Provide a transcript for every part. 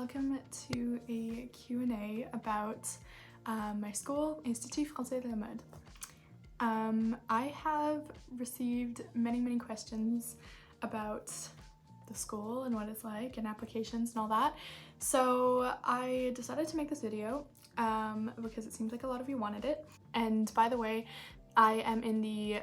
welcome to a Q&A about my school, Institut Français de la Mode. I have received many questions about the school and what it's like and applications and all that, so I decided to make this video because it seems like a lot of you wanted it. And by the way, I am in the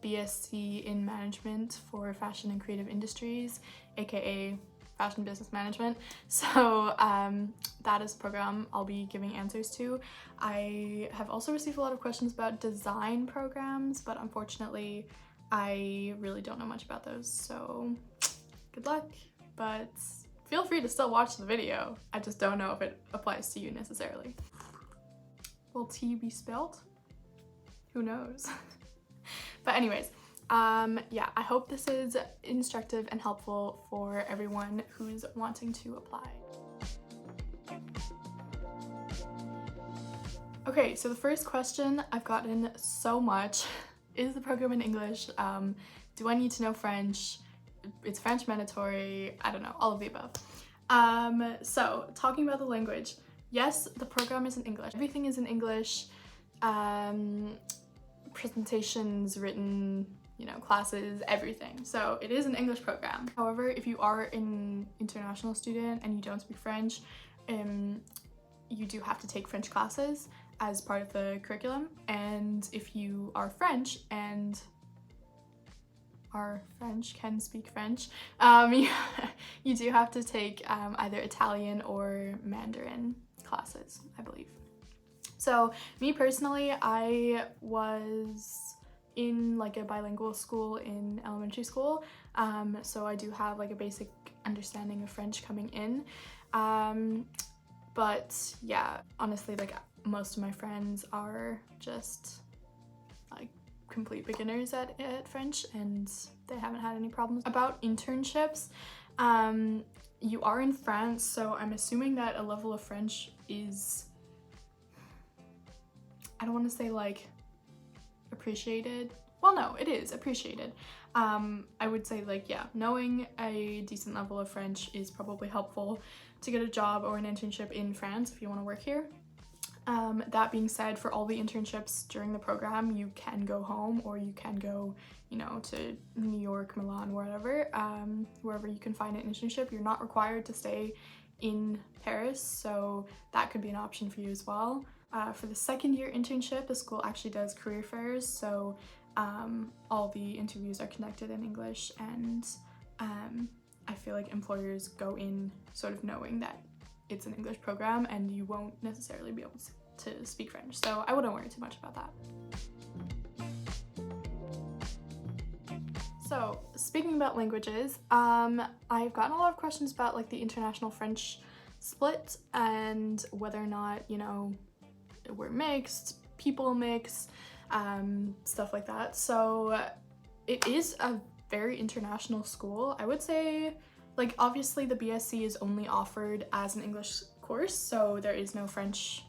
BSc in Management for Fashion and Creative Industries, aka Fashion Business Management. So that is the program I'll be giving answers to. I have also received a lot of questions about design programs, but unfortunately I really don't know much about those, so good luck. But feel free to still watch the video. I just don't know if it applies to you necessarily. Will tea be spilled? Who knows? But anyways, yeah, I hope this is instructive and helpful for everyone who's wanting to apply. Okay, so the first question I've gotten so much is the program in English? Do I need to know French? It's French mandatory? I don't know, all of the above. So talking about the language, yes, the program is in English. Everything is in English. Presentations, written, classes, everything. So it is an English program. However, if you are an international student and you don't speak French, you do have to take French classes as part of the curriculum. And if you are French and can speak French, you do have to take either Italian or Mandarin classes, I believe. So me personally, I was in like a bilingual school in elementary school, so I do have like a basic understanding of French coming in, but yeah, honestly, like most of my friends are just like complete beginners at French and they haven't had any problems. About internships, you are in France, so I'm assuming that a level of French is, I don't want to say like appreciated. Well, no, it is appreciated. I would say like, yeah, knowing a decent level of French is probably helpful to get a job or an internship in France if you want to work here. That being said, for all the internships during the program, you can go home or you can go, to New York, Milan, wherever you can find an internship. You're not required to stay in Paris, so that could be an option for you as well. For the second year internship, the school actually does career fairs, so all the interviews are conducted in English, and I feel like employers go in sort of knowing that it's an English program and you won't necessarily be able to speak French, so I wouldn't worry too much about that. So speaking about languages, I've gotten a lot of questions about like the international French split and whether or not, we're mixed, people mix, stuff like that. So it is a very international school. I would say, like, obviously the BSc is only offered as an English course, so there is no French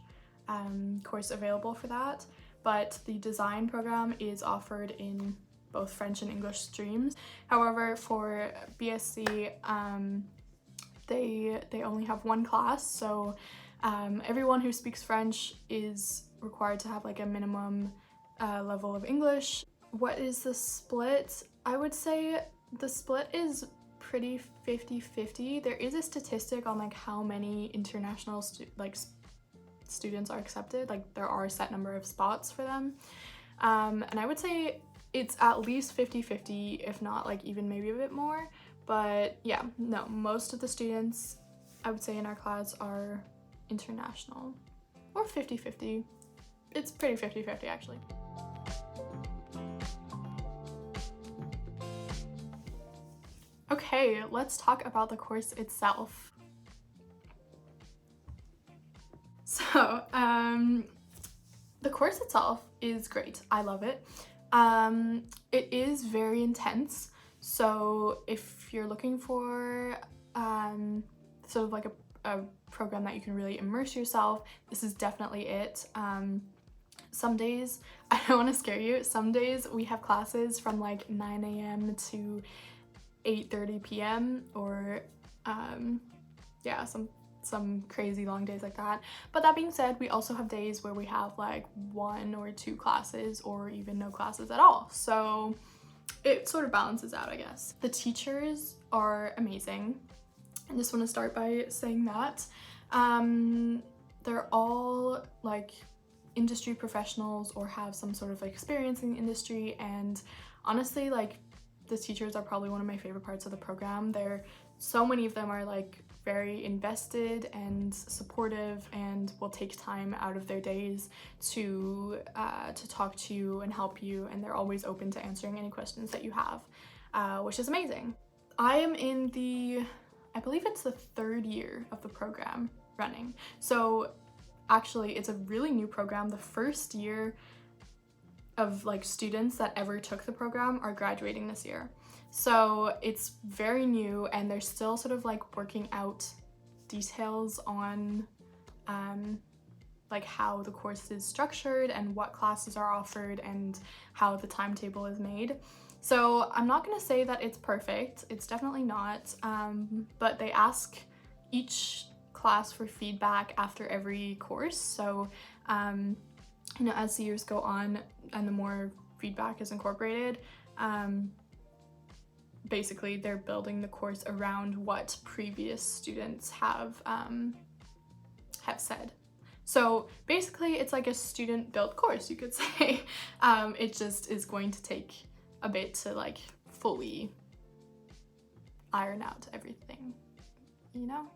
course available for that, but the design program is offered in both French and English streams. However, for BSc, they only have one class, so everyone who speaks French is required to have like a minimum level of English. What is the split? I would say the split is pretty 50-50. There is a statistic on like how many international students are accepted. Like there are a set number of spots for them, and I would say it's at least 50-50, if not like even maybe a bit more. But yeah, no, most of the students I would say in our class are international, or 50-50. It's pretty 50-50 actually. Okay, let's talk about the course itself. So, the course itself is great. I love it. It is very intense. So if you're looking for sort of like a program that you can really immerse yourself, this is definitely it. Some days, I don't want to scare you, some days we have classes from like 9 a.m. to 8:30 p.m. or yeah, some crazy long days like that. But that being said, we also have days where we have like 1 or 2 classes or even no classes at all. So it sort of balances out, I guess. The teachers are amazing. I just want to start by saying that. They're all like industry professionals or have some sort of experience in the industry, and honestly, like, the teachers are probably one of my favorite parts of the program. So many of them are like very invested and supportive and will take time out of their days to talk to you and help you, and they're always open to answering any questions that you have, which is amazing. I am in I believe it's the 3rd year of the program running. So actually it's a really new program. The first year of like students that ever took the program are graduating this year. So it's very new, and they're still sort of like working out details on like how the course is structured and what classes are offered and how the timetable is made. So I'm not gonna say that it's perfect, it's definitely not, but they ask each class for feedback after every course. So you know, as the years go on and the more feedback is incorporated, basically they're building the course around what previous students have said. So basically it's like a student built course, you could say. It just is going to take a bit to like fully iron out everything, you know?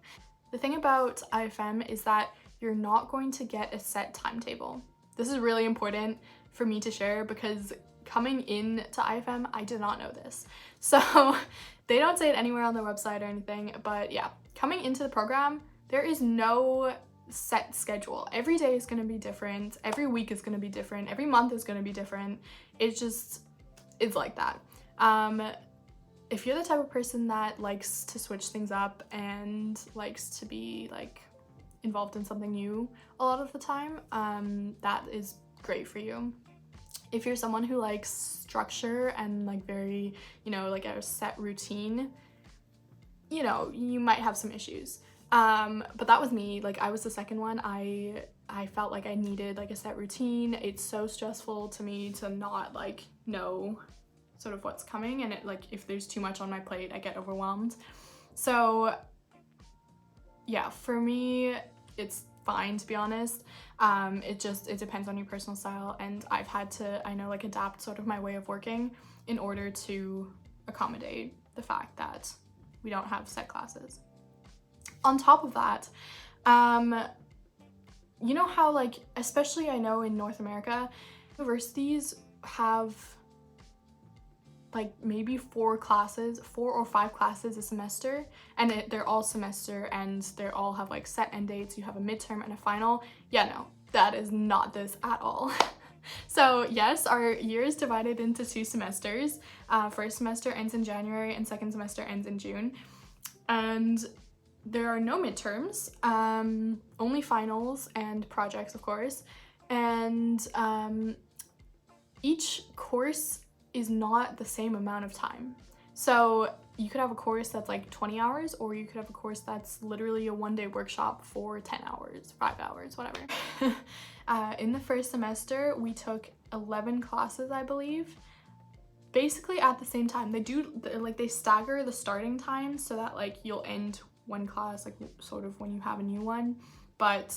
The thing about IFM is that you're not going to get a set timetable. This is really important for me to share because coming in to IFM, I did not know this. So they don't say it anywhere on their website or anything, but yeah, coming into the program, there is no set schedule. Every day is going to be different. Every week is going to be different. Every month is going to be different. It's like that. If you're the type of person that likes to switch things up and likes to be like involved in something new a lot of the time, that is great for you. If you're someone who likes structure and like very, you know, like a set routine, you know, you might have some issues. But that was me. Like, I was the second one. I felt like I needed like a set routine. It's so stressful to me to not like know sort of what's coming, and it like if there's too much on my plate, I get overwhelmed. So yeah, for me it's fine, to be honest. It depends on your personal style, and I've had to, I know, like adapt sort of my way of working in order to accommodate the fact that we don't have set classes. On top of that, you know how like, especially I know in North America, universities have like maybe 4 or 5 classes a semester, and they're all semester and they all have like set end dates. You have a midterm and a final. Yeah, no, that is not this at all. So yes, our year is divided into 2 semesters. First semester ends in January and second semester ends in June. And there are no midterms, only finals and projects, of course. And each course is not the same amount of time. So you could have a course that's like 20 hours, or you could have a course that's literally a 1-day workshop for 10 hours, 5 hours, whatever. In the first semester, we took 11 classes, I believe, basically at the same time. They stagger the starting time so that like you'll end one class like sort of when you have a new one. But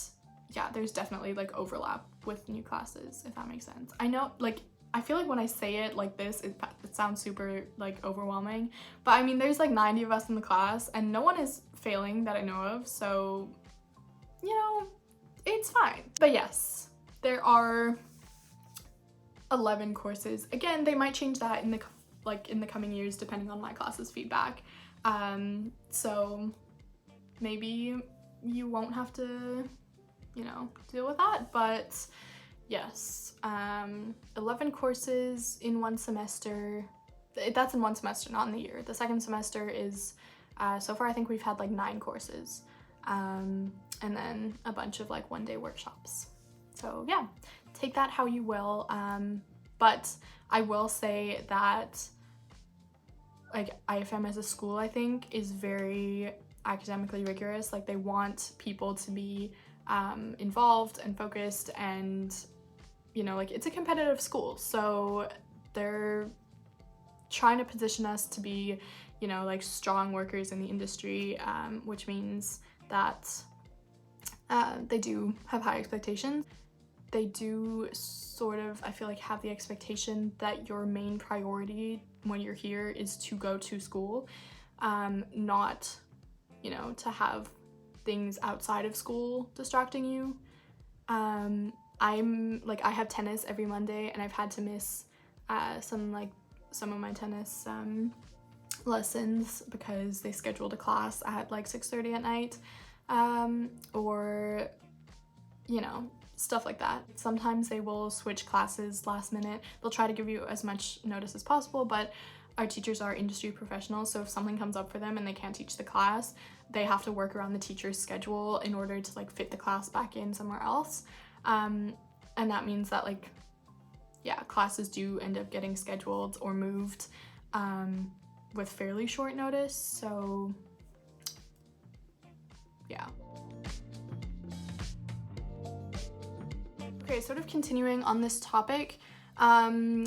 yeah, there's definitely like overlap with new classes, if that makes sense. I know, like, I feel like when I say it like this, it sounds super like overwhelming, but I mean, there's like 90 of us in the class and no one is failing that I know of, so, you know, it's fine. But yes, there are 11 courses. Again, they might change that in the coming years depending on my class's feedback. So maybe you won't have to, you know, deal with that, but yes, 11 courses in one semester. That's in one semester, not in the year. The second semester is, so far I think we've had like 9 courses, and then a bunch of like 1-day workshops. So yeah, take that how you will, but I will say that like IFM as a school, I think, is very academically rigorous. Like, they want people to be involved and focused, and you know, like, it's a competitive school, so they're trying to position us to be, you know, like, strong workers in the industry, which means that they do have high expectations. They do sort of, I feel like, have the expectation that your main priority when you're here is to go to school, not, you know, to have things outside of school distracting you. I have tennis every Monday, and I've had to miss some of my tennis lessons because they scheduled a class at like 6:30 at night, or, you know, stuff like that. Sometimes they will switch classes last minute. They'll try to give you as much notice as possible, but our teachers are industry professionals, so if something comes up for them and they can't teach the class, they have to work around the teacher's schedule in order to like fit the class back in somewhere else. And that means that, like, yeah, classes do end up getting scheduled or moved with fairly short notice, so yeah. Okay, sort of continuing on this topic, I'm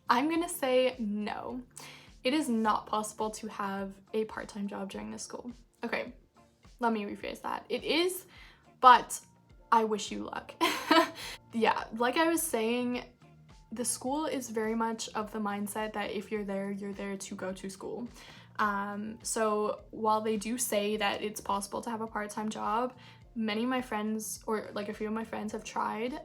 gonna say no. It is not possible to have a part-time job during this school. Okay, let me rephrase that. It is, but I wish you luck. Yeah, like I was saying, the school is very much of the mindset that if you're there to go to school. So while they do say that it's possible to have a part-time job, many of my friends, or like a few of my friends, have tried,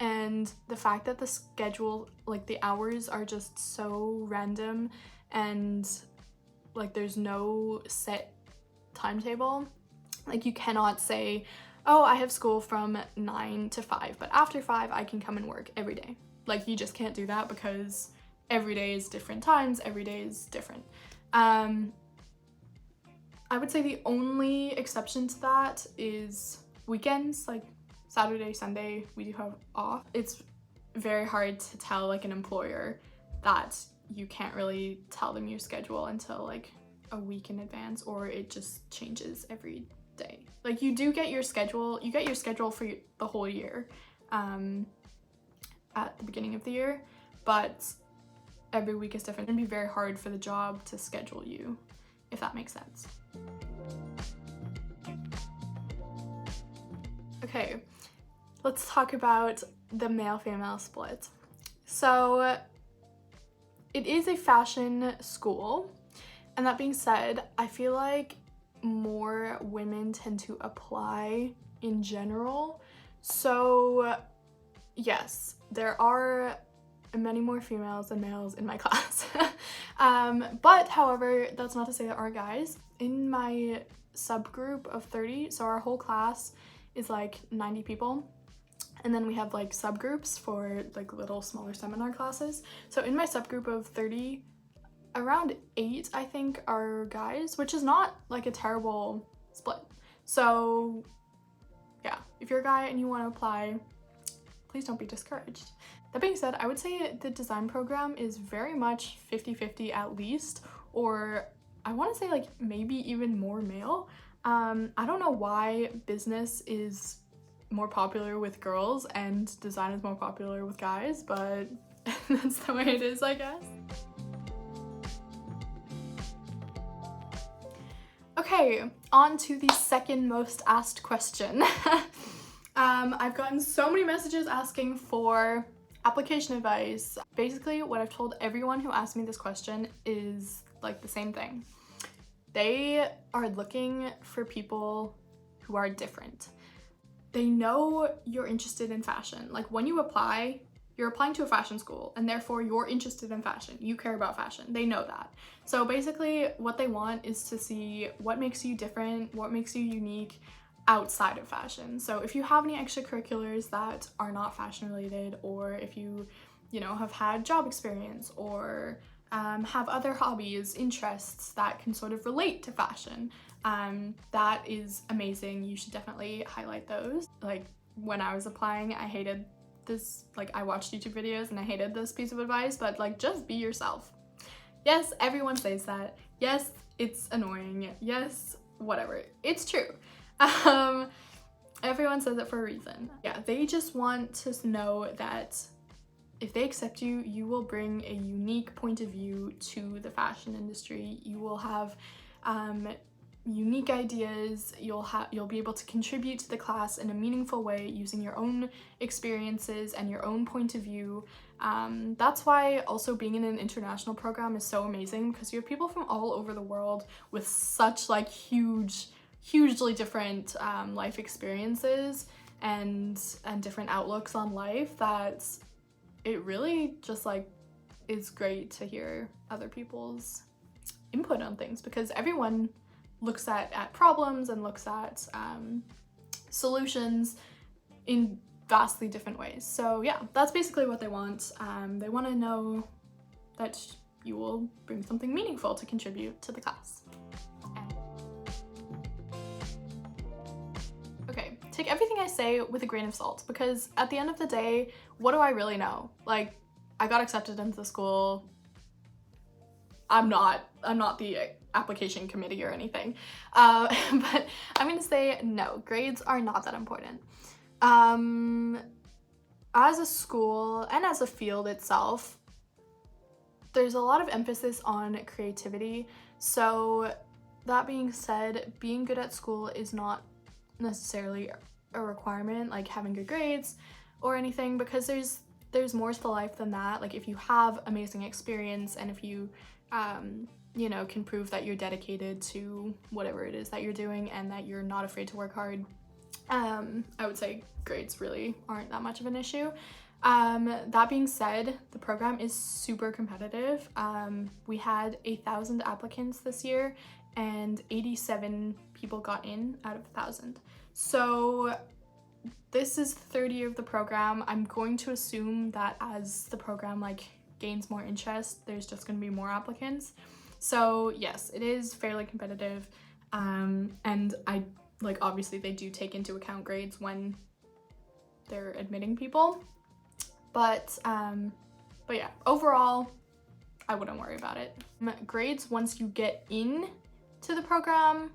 and the fact that the schedule, like the hours, are just so random, and like there's no set timetable. Like, you cannot say, oh, I have school from 9 to 5, but after 5 I can come and work every day. Like, you just can't do that because every day is different times, every day is different. I would say the only exception to that is weekends, like Saturday, Sunday, we do have off. It's very hard to tell like an employer that you can't really tell them your schedule until like a week in advance, or it just changes every day. Like, you do get your schedule, you get your schedule for the whole year at the beginning of the year, but every week is different. It'd be very hard for the job to schedule you, if that makes sense. Okay, let's talk about the male-female split. So it is a fashion school, and that being said, I feel like more women tend to apply in general. So yes, there are many more females than males in my class. But however, that's not to say there are guys. In my subgroup of 30, so our whole class is like 90 people, and then we have like subgroups for like little smaller seminar classes. So in my subgroup of 30, around 8 I think are guys, which is not like a terrible split. So yeah, if you're a guy and you want to apply, please don't be discouraged. That being said, I would say the design program is very much 50-50 at least, or I want to say like maybe even more male. I don't know why business is more popular with girls and design is more popular with guys, but that's the way it is, I guess. Okay, on to the second most asked question. I've gotten so many messages asking for application advice. Basically, what I've told everyone who asked me this question is like the same thing. They are looking for people who are different. They know you're interested in fashion. Like, when you apply, you're applying to a fashion school, and therefore you're interested in fashion. You care about fashion. They know that. So basically, what they want is to see what makes you different, what makes you unique outside of fashion. So if you have any extracurriculars that are not fashion related, or if you know, have had job experience, or have other hobbies, interests that can sort of relate to fashion, that is amazing. You should definitely highlight those. Like, when I was applying, I hated this, like, I watched YouTube videos and I hated this piece of advice, but like, just be yourself. Yes, everyone says that. Yes, it's annoying. Yes, whatever. It's true. Everyone says it for a reason. Yeah, they just want to know that if they accept you, you will bring a unique point of view to the fashion industry. You will have unique ideas. You'll be able to contribute to the class in a meaningful way using your own experiences and your own point of view. That's why also being in an international program is so amazing, because you have people from all over the world with such like hugely different life experiences and different outlooks on life, that it really just like is great to hear other people's input on things, because everyone looks at problems and looks at solutions in vastly different ways. So yeah, that's basically what they want. They want to know that you will bring something meaningful to contribute to the class. Okay, take everything I say with a grain of salt, because at the end of the day, what do I really know? Like, I got accepted into the school. I'm not the application committee or anything, but I'm gonna say no, grades are not that important. As a school and as a field itself, there's a lot of emphasis on creativity. So that being said, being good at school is not necessarily a requirement, like having good grades or anything, because there's more to life than that. Like, if you have amazing experience and if you you know, can prove that you're dedicated to whatever it is that you're doing and that you're not afraid to work hard, I would say grades really aren't that much of an issue. That being said, the program is super competitive. We had 1,000 applicants this year and 87 people got in out of 1,000. So this is the third year of the program. I'm going to assume that as the program like gains more interest, there's just going to be more applicants. So yes, it is fairly competitive, and I like, obviously they do take into account grades when they're admitting people, but yeah, overall I wouldn't worry about it. Grades once you get in to the program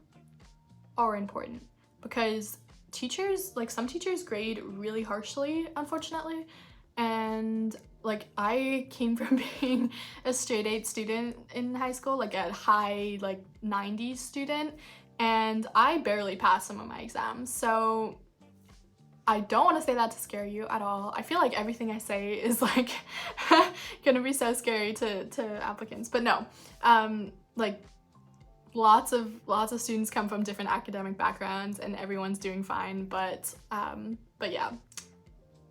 are important, because teachers, like some teachers grade really harshly, unfortunately, and like I came from being a straight 8 student in high school, like a high like 90s student, and I barely passed some of my exams. So I don't want to say that to scare you at all. I feel like everything I say is like gonna be so scary to applicants, but no, like lots of students come from different academic backgrounds and everyone's doing fine, but yeah,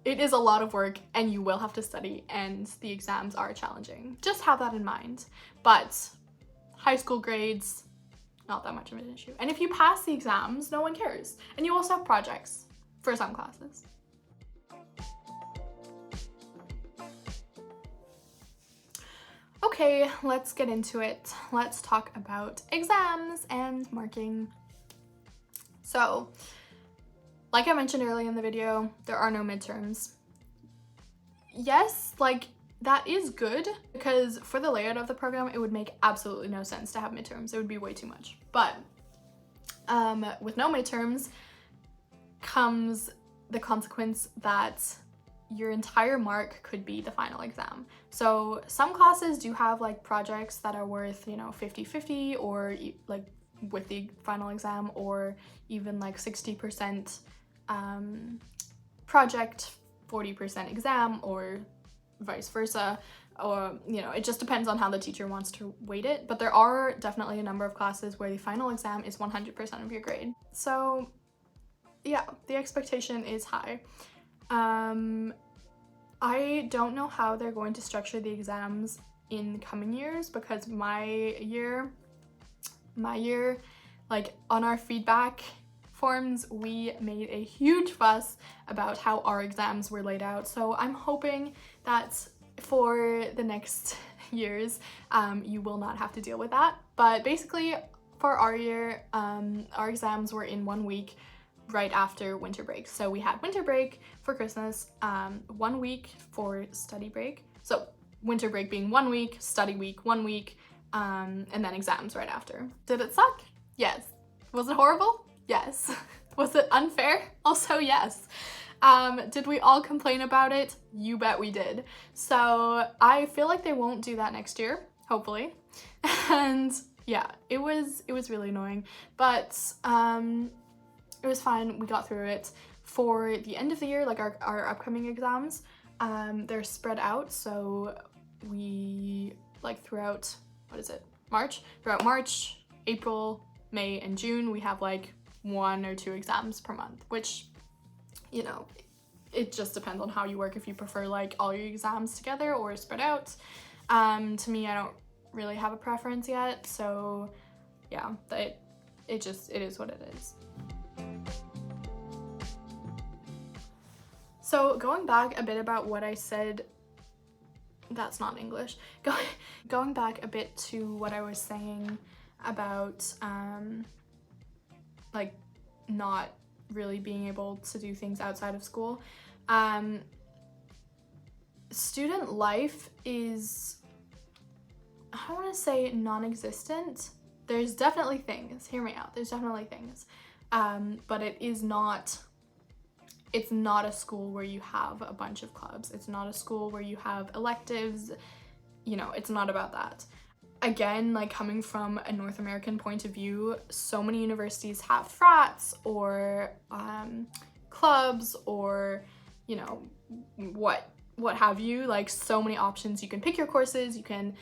it is a lot of work and you will have to study and the exams are challenging. Just have that in mind. But high school grades, not that much of an issue. And if you pass the exams, no one cares. And you also have projects for some classes. Okay, let's get into it. Let's talk about exams and marking. So, like I mentioned earlier in the video, there are no midterms. Yes, like that is good, because for the layout of the program, it would make absolutely no sense to have midterms. It would be way too much. But with no midterms comes the consequence that your entire mark could be the final exam. So some classes do have like projects that are worth, you know, 50-50, or like with the final exam, or even like 60% project, 40% exam, or vice versa, or you know, it just depends on how the teacher wants to weight it. But there are definitely a number of classes where the final exam is 100% of your grade. So yeah, the expectation is high. I don't know how they're going to structure the exams in coming years, because my year, like on our feedback forms, we made a huge fuss about how our exams were laid out. So I'm hoping that for the next years, you will not have to deal with that. But basically for our year, our exams were in 1 week right after winter break. So we had winter break for Christmas, 1 week for study break. So winter break being 1 week, study week 1 week, and then exams right after. Did it suck? Yes. Was it horrible? Yes. Was it unfair? Also yes. Did we all complain about it? You bet we did. So I feel like they won't do that next year, hopefully. And yeah, it was really annoying, but it was fine. We got through it. For the end of the year, like our upcoming exams, they're spread out, so we, like, throughout, what is it, March? Throughout March, April, May, and June, we have like 1 or 2 exams per month, which, you know, it just depends on how you work, if you prefer like all your exams together or spread out. To me, I don't really have a preference yet, so yeah, it is what it is. So going back a bit about what I said, that's not English. Going back a bit to what I was saying about like not really being able to do things outside of school. Student life is, I don't want to say non-existent. There's definitely things, hear me out, there's definitely things, but it's not a school where you have a bunch of clubs. It's not a school where you have electives, you know, it's not about that. Again, like, coming from a North American point of view, so many universities have frats or clubs or, you know, what have you, like, so many options. You can pick your courses, you can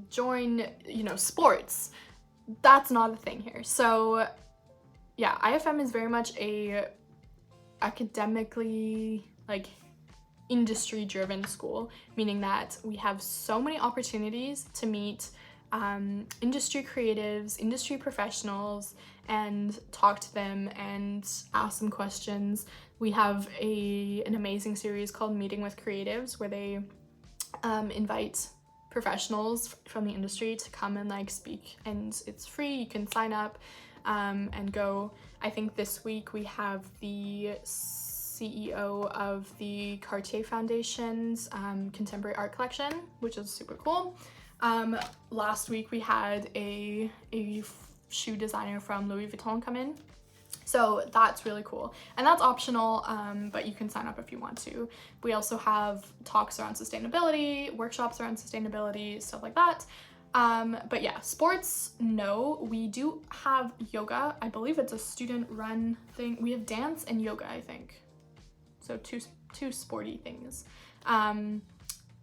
join, you know, sports. That's not a thing here. So yeah, IFM is very much a academically, like, industry driven school, meaning that we have so many opportunities to meet industry creatives, industry professionals, and talk to them and ask them questions. We have an amazing series called Meeting with Creatives, where they invite professionals from the industry to come and, like, speak, and it's free. You can sign up and go. I think this week we have the CEO of the Cartier Foundation's Contemporary Art Collection, which is super cool. Last week we had a shoe designer from Louis Vuitton come in. So that's really cool. And that's optional, but you can sign up if you want to. We also have talks around sustainability, workshops around sustainability, stuff like that. But yeah, sports, no. We do have yoga. I believe it's a student-run thing. We have dance and yoga, I think. So two sporty things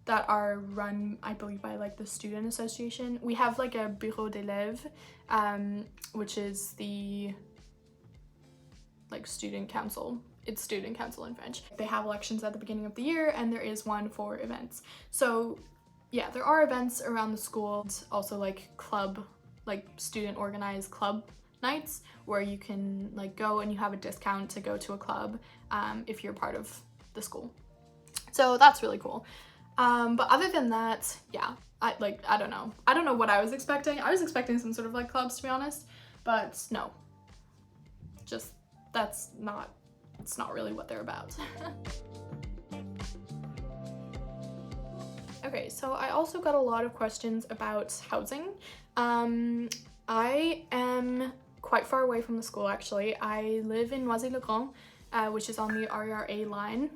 that are run, I believe, by, like, the student association. We have, like, a bureau d'élèves, which is the, like, student council. It's student council in French. They have elections at the beginning of the year, and there is one for events. So yeah, there are events around the school. It's also, like, club, like, student organized club nights where you can, like, go and you have a discount to go to a club if you're part of the school. So that's really cool. But other than that, yeah, I don't know. I don't know what I was expecting. I was expecting some sort of, like, clubs, to be honest, but no. Just, it's not really what they're about. Okay, so I also got a lot of questions about housing. I am quite far away from the school, actually. I live in Noisy-le-Grand, which is on the RER line.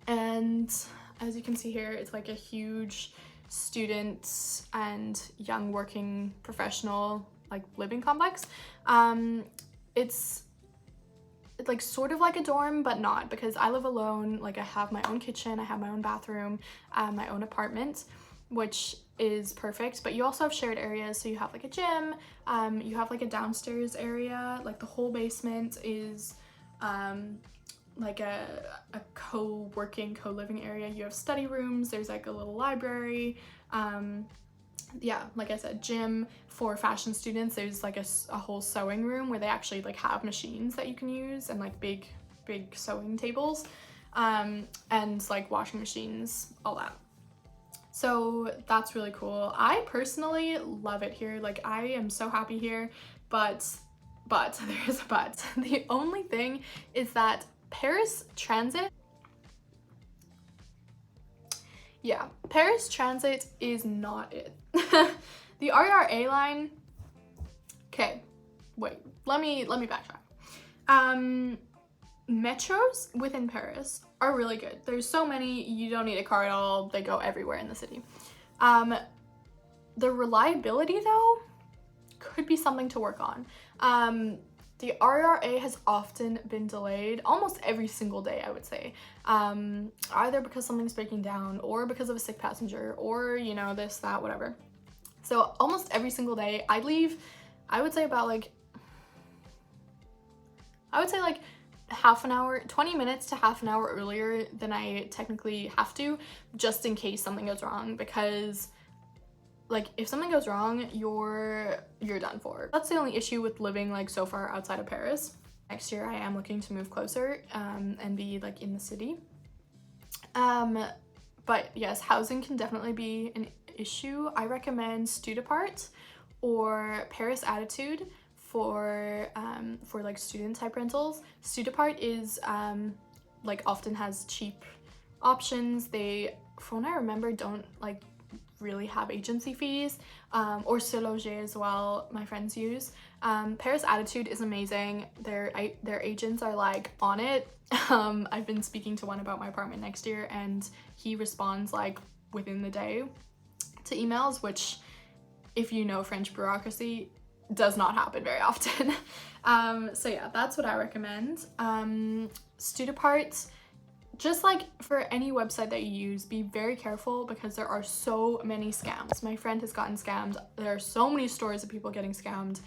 And as you can see here, it's like a huge student and young working professional, like, living complex. It's like sort of like a dorm, but not, because I live alone. Like, I have my own kitchen, I have my own bathroom, my own apartment, which is perfect. But you also have shared areas, so you have, like, a gym, you have, like, a downstairs area, like, the whole basement is like a co-working, co-living area. You have study rooms, there's, like, a little library, yeah, like I said, gym. For fashion students, there's, like, a whole sewing room where they actually, like, have machines that you can use, and, like, big sewing tables, and, like, washing machines, all that. So that's really cool. I personally love it here. Like, I am so happy here, but there is a but. The only thing is that Paris Transit, yeah, Paris Transit is not it. The RER line, okay, wait, let me backtrack. Metros within Paris are really good. There's so many, you don't need a car at all. They go everywhere in the city. The reliability though could be something to work on. The RER has often been delayed almost every single day, I would say. Either because something's breaking down or because of a sick passenger or, you know, this, that, whatever. So almost every single day I leave, I would say about like half an hour, 20 minutes to half an hour earlier than I technically have to, just in case something goes wrong, because like if something goes wrong, you're done for. That's the only issue with living like so far outside of Paris. Next year I am looking to move closer and be like in the city. But yes, housing can definitely be an issue. I recommend Studapart or Paris Attitude for like student type rentals. Studapart is like often has cheap options. They, from what I remember, don't like really have agency fees, or Se Loger as well, my friends use. Paris Attitude is amazing. Their agents are like on it. I've been speaking to one about my apartment next year and he responds like within the day to emails, which, if you know French bureaucracy, does not happen very often. So yeah, that's what I recommend. Studapart, just like for any website that you use, be very careful because there are so many scams. My friend has gotten scammed. There are so many stories of people getting scammed.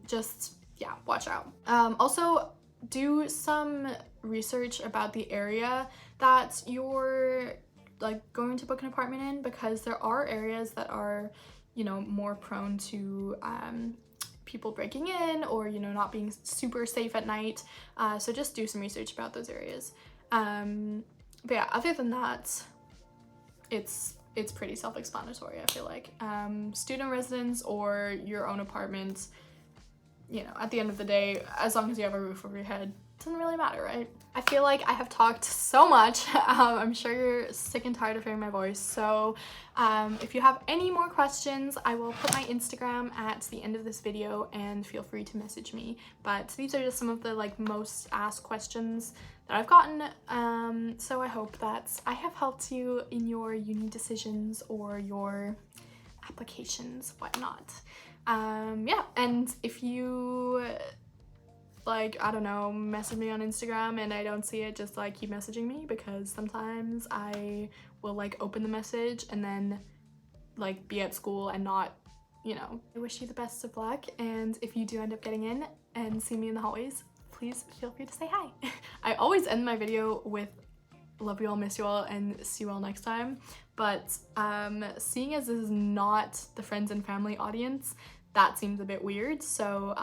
Just, yeah, watch out. Also, do some research about the area that you're like going to book an apartment in, because there are areas that are, you know, more prone to people breaking in or, you know, not being super safe at night. So just do some research about those areas. But yeah, other than that, it's pretty self-explanatory, I feel like. Student residence or your own apartment, you know, at the end of the day, as long as you have a roof over your head, it doesn't really matter, right? I feel like I have talked so much. I'm sure you're sick and tired of hearing my voice. So if you have any more questions, I will put my Instagram at the end of this video and feel free to message me. But these are just some of the like most asked questions that I've gotten. So I hope that I have helped you in your uni decisions or your applications, whatnot. Yeah, and if you like, I don't know, message me on Instagram and I don't see it, just like keep messaging me, because sometimes I will like open the message and then like be at school and not, you know. I wish you the best of luck, and if you do end up getting in and see me in the hallways, please feel free to say hi. I always end my video with love you all, miss you all, and see you all next time, but seeing as this is not the friends and family audience, that seems a bit weird, so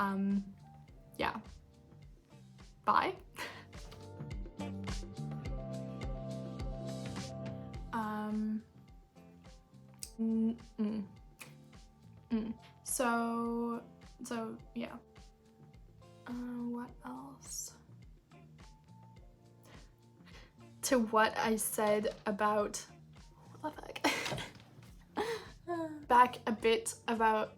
yeah. Bye. So yeah. What else? To what I said about, what the fuck? back a bit about